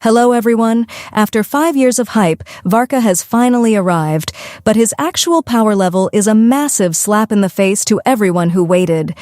Hello everyone! After 5 years of hype, Varka has finally arrived, but his actual power level is a massive slap in the face to everyone who waited.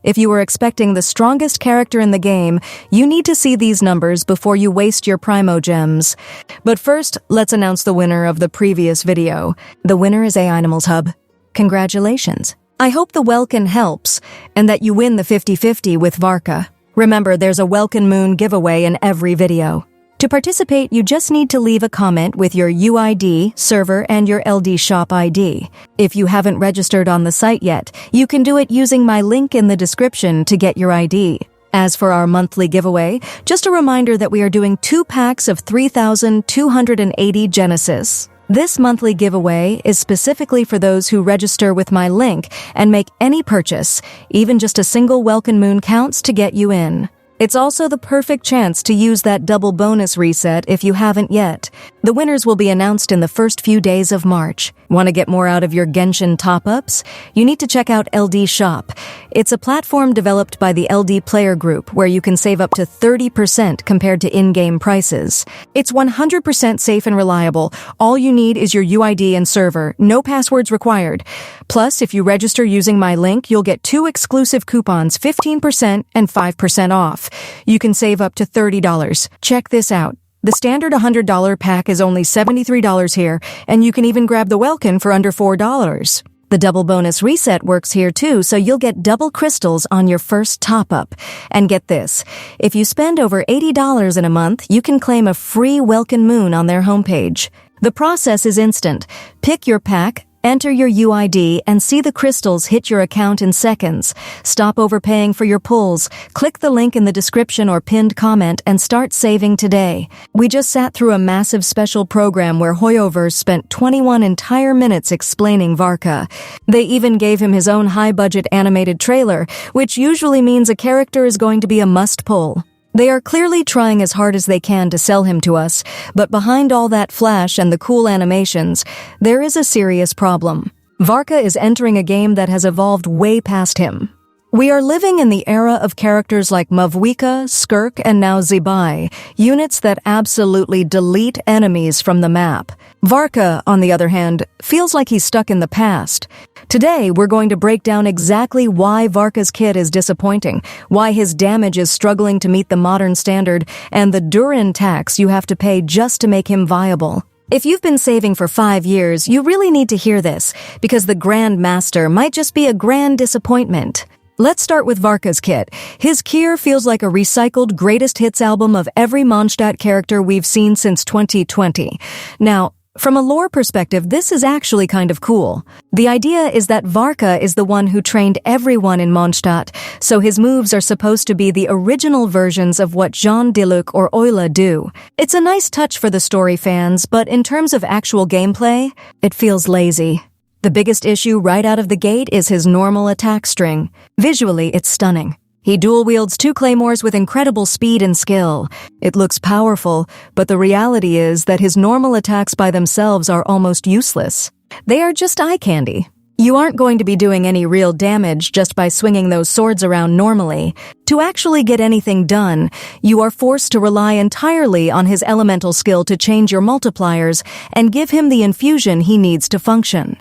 If you were expecting the strongest character in the game, you need to see these numbers before you waste your primogems. But first, let's announce the winner of the previous video. The winner is Animals Hub. Congratulations! I hope the Welkin helps, and that you win the 50-50 with Varka. Remember, there's a Welkin Moon giveaway in every video. To participate, you just need to leave a comment with your UID, server, and your LD shop ID. If you haven't registered on the site yet, you can do it using my link in the description to get your ID. As for our monthly giveaway, just a reminder that we are doing 2 packs of 3,280 Genesis. This monthly giveaway is specifically for those who register with my link and make any purchase. Even just a single Welkin Moon counts to get you in. It's also the perfect chance to use that double bonus reset if you haven't yet. The winners will be announced in the first few days of March. Want to get more out of your Genshin top-ups? You need to check out LD Shop. It's a platform developed by the LD Player Group where you can save up to 30% compared to in-game prices. It's 100% safe and reliable. All you need is your UID and server. No passwords required. Plus, if you register using my link, you'll get 2 exclusive coupons, 15% and 5% off. You can save up to $30. Check this out. The standard $100 pack is only $73 here, and you can even grab the Welkin for under $4. The double bonus reset works here too, so you'll get double crystals on your first top-up. And get this, if you spend over $80 in a month, you can claim a free Welkin Moon on their homepage. The process is instant. Pick your pack, enter your UID, and see the crystals hit your account in seconds. Stop overpaying for your pulls. Click the link in the description or pinned comment and start saving today. We just sat through a massive special program where Hoyoverse spent 21 entire minutes explaining Varka. They even gave him his own high-budget animated trailer, which usually means a character is going to be a must-pull. They are clearly trying as hard as they can to sell him to us, but behind all that flash and the cool animations, there is a serious problem. Varka is entering a game that has evolved way past him. We are living in the era of characters like Mavuika, Skirk, and now Zibai, units that absolutely delete enemies from the map. Varka, on the other hand, feels like he's stuck in the past. Today, we're going to break down exactly why Varka's kit is disappointing, why his damage is struggling to meet the modern standard, and the Durin tax you have to pay just to make him viable. If you've been saving for 5 years, you really need to hear this, because the Grand Master might just be a grand disappointment. Let's start with Varka's kit. His gear feels like a recycled greatest hits album of every Mondstadt character we've seen since 2020. Now, from a lore perspective, this is actually kind of cool. The idea is that Varka is the one who trained everyone in Mondstadt, so his moves are supposed to be the original versions of what Jean Diluc or Euler do. It's a nice touch for the story fans, but in terms of actual gameplay, it feels lazy. The biggest issue right out of the gate is his normal attack string. Visually, it's stunning. He dual-wields 2 claymores with incredible speed and skill. It looks powerful, but the reality is that his normal attacks by themselves are almost useless. They are just eye candy. You aren't going to be doing any real damage just by swinging those swords around normally. To actually get anything done, you are forced to rely entirely on his elemental skill to change your multipliers and give him the infusion he needs to function.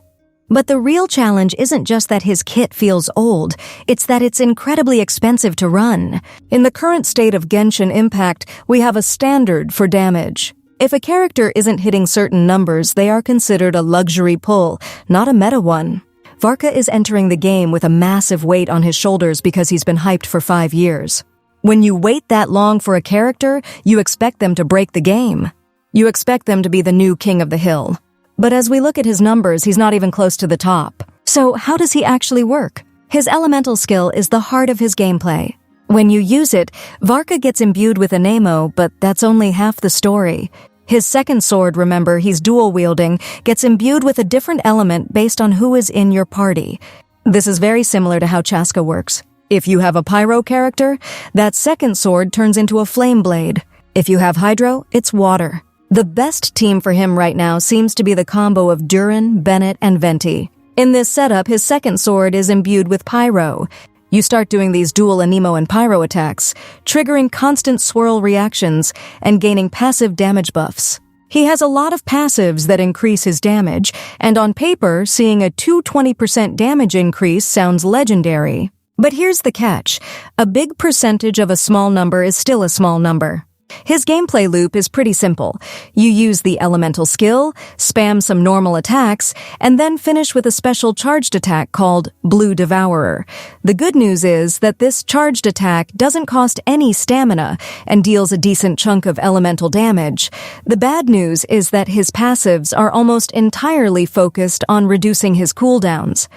But the real challenge isn't just that his kit feels old, it's that it's incredibly expensive to run. In the current state of Genshin Impact, we have a standard for damage. If a character isn't hitting certain numbers, they are considered a luxury pull, not a meta one. Varka is entering the game with a massive weight on his shoulders because he's been hyped for 5 years. When you wait that long for a character, you expect them to break the game. You expect them to be the new king of the hill. But as we look at his numbers, he's not even close to the top. So how does he actually work? His elemental skill is the heart of his gameplay. When you use it, Varka gets imbued with an ammo, but that's only half the story. His second sword, remember, he's dual-wielding, gets imbued with a different element based on who is in your party. This is very similar to how Chaska works. If you have a pyro character, that second sword turns into a flame blade. If you have hydro, it's water. The best team for him right now seems to be the combo of Durin, Bennett, and Venti. In this setup, his second sword is imbued with pyro. You start doing these dual anemo and pyro attacks, triggering constant swirl reactions and gaining passive damage buffs. He has a lot of passives that increase his damage, and on paper, seeing a 220% damage increase sounds legendary. But here's the catch. A big percentage of a small number is still a small number. His gameplay loop is pretty simple. You use the elemental skill, spam some normal attacks, and then finish with a special charged attack called Blue Devourer. The good news is that this charged attack doesn't cost any stamina and deals a decent chunk of elemental damage. The bad news is that his passives are almost entirely focused on reducing his cooldowns.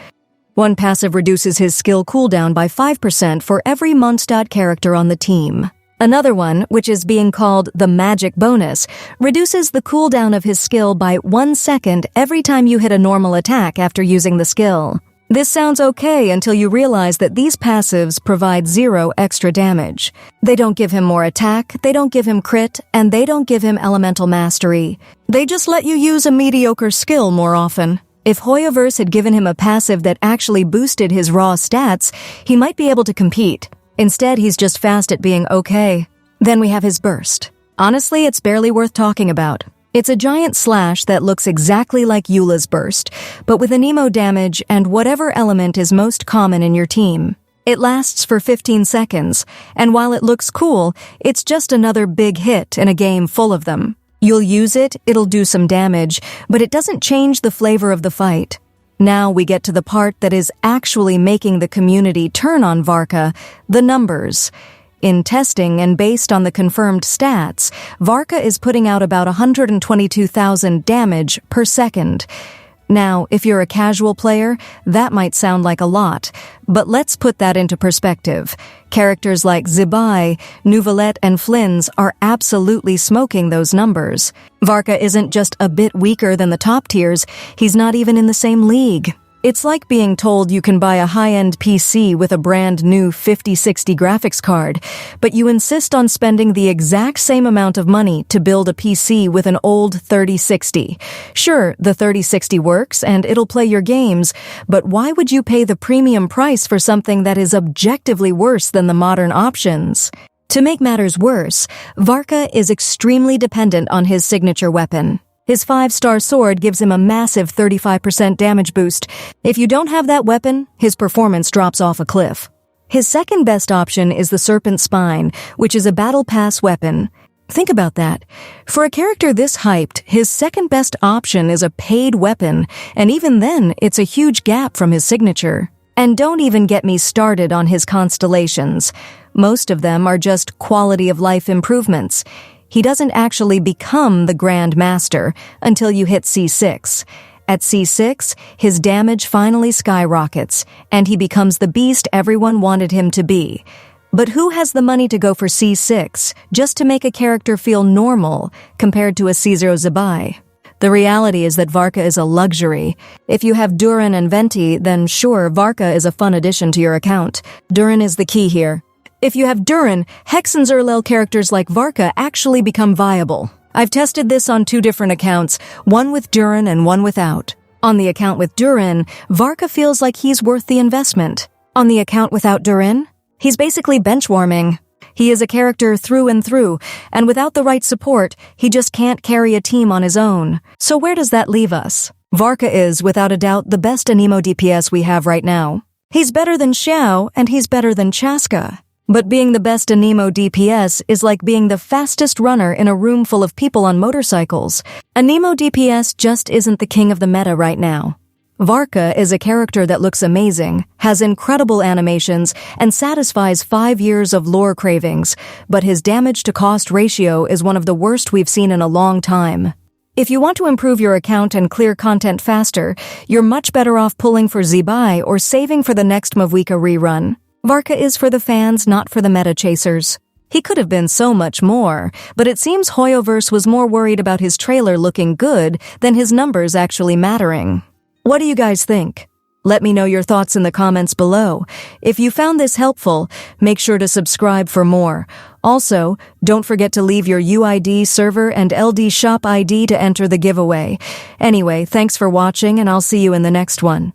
One passive reduces his skill cooldown by 5% for every Mondstadt character on the team. Another one, which is being called the magic bonus, reduces the cooldown of his skill by 1 second every time you hit a normal attack after using the skill. This sounds okay until you realize that these passives provide 0 extra damage. They don't give him more attack, they don't give him crit, and they don't give him elemental mastery. They just let you use a mediocre skill more often. If Hoyoverse had given him a passive that actually boosted his raw stats, he might be able to compete. Instead, he's just fast at being okay. Then we have his burst. Honestly, it's barely worth talking about. It's a giant slash that looks exactly like Eula's burst, but with anemo damage and whatever element is most common in your team. It lasts for 15 seconds, and while it looks cool, it's just another big hit in a game full of them. You'll use it, it'll do some damage, but it doesn't change the flavor of the fight. Now we get to the part that is actually making the community turn on Varka, the numbers. In testing and based on the confirmed stats, Varka is putting out about 122,000 damage per second. Now, if you're a casual player, that might sound like a lot, but let's put that into perspective. Characters like Zibai, Nouvelette, and Flynn's are absolutely smoking those numbers. Varka isn't just a bit weaker than the top tiers, he's not even in the same league. It's like being told you can buy a high-end PC with a brand new 5060 graphics card, but you insist on spending the exact same amount of money to build a PC with an old 3060. Sure, the 3060 works and it'll play your games, but why would you pay the premium price for something that is objectively worse than the modern options? To make matters worse, Varka is extremely dependent on his signature weapon. His 5-star sword gives him a massive 35% damage boost. If you don't have that weapon, his performance drops off a cliff. His second best option is the Serpent Spine, which is a battle pass weapon. Think about that. For a character this hyped, his second best option is a paid weapon, and even then, it's a huge gap from his signature. And don't even get me started on his constellations. Most of them are just quality of life improvements. He doesn't actually become the Grand Master until you hit C6. At C6, his damage finally skyrockets, and he becomes the beast everyone wanted him to be. But who has the money to go for C6 just to make a character feel normal compared to a C0 Zibai? The reality is that Varka is a luxury. If you have Durin and Venti, then sure, Varka is a fun addition to your account. Durin is the key here. If you have Durin, Hex and Zerlel characters like Varka actually become viable. I've tested this on 2 different accounts, one with Durin and one without. On the account with Durin, Varka feels like he's worth the investment. On the account without Durin, he's basically benchwarming. He is a character through and through, and without the right support, he just can't carry a team on his own. So where does that leave us? Varka is, without a doubt, the best anemo DPS we have right now. He's better than Xiao, and he's better than Chaska. But being the best anemo DPS is like being the fastest runner in a room full of people on motorcycles. Anemo DPS just isn't the king of the meta right now. Varka is a character that looks amazing, has incredible animations, and satisfies 5 years of lore cravings, but his damage-to-cost ratio is one of the worst we've seen in a long time. If you want to improve your account and clear content faster, you're much better off pulling for Zibai or saving for the next Mavuika rerun. Varka is for the fans, not for the meta chasers. He could have been so much more, but it seems Hoyoverse was more worried about his trailer looking good than his numbers actually mattering. What do you guys think? Let me know your thoughts in the comments below. If you found this helpful, make sure to subscribe for more. Also, don't forget to leave your UID, server, and LD shop ID to enter the giveaway. Anyway, thanks for watching, and I'll see you in the next one.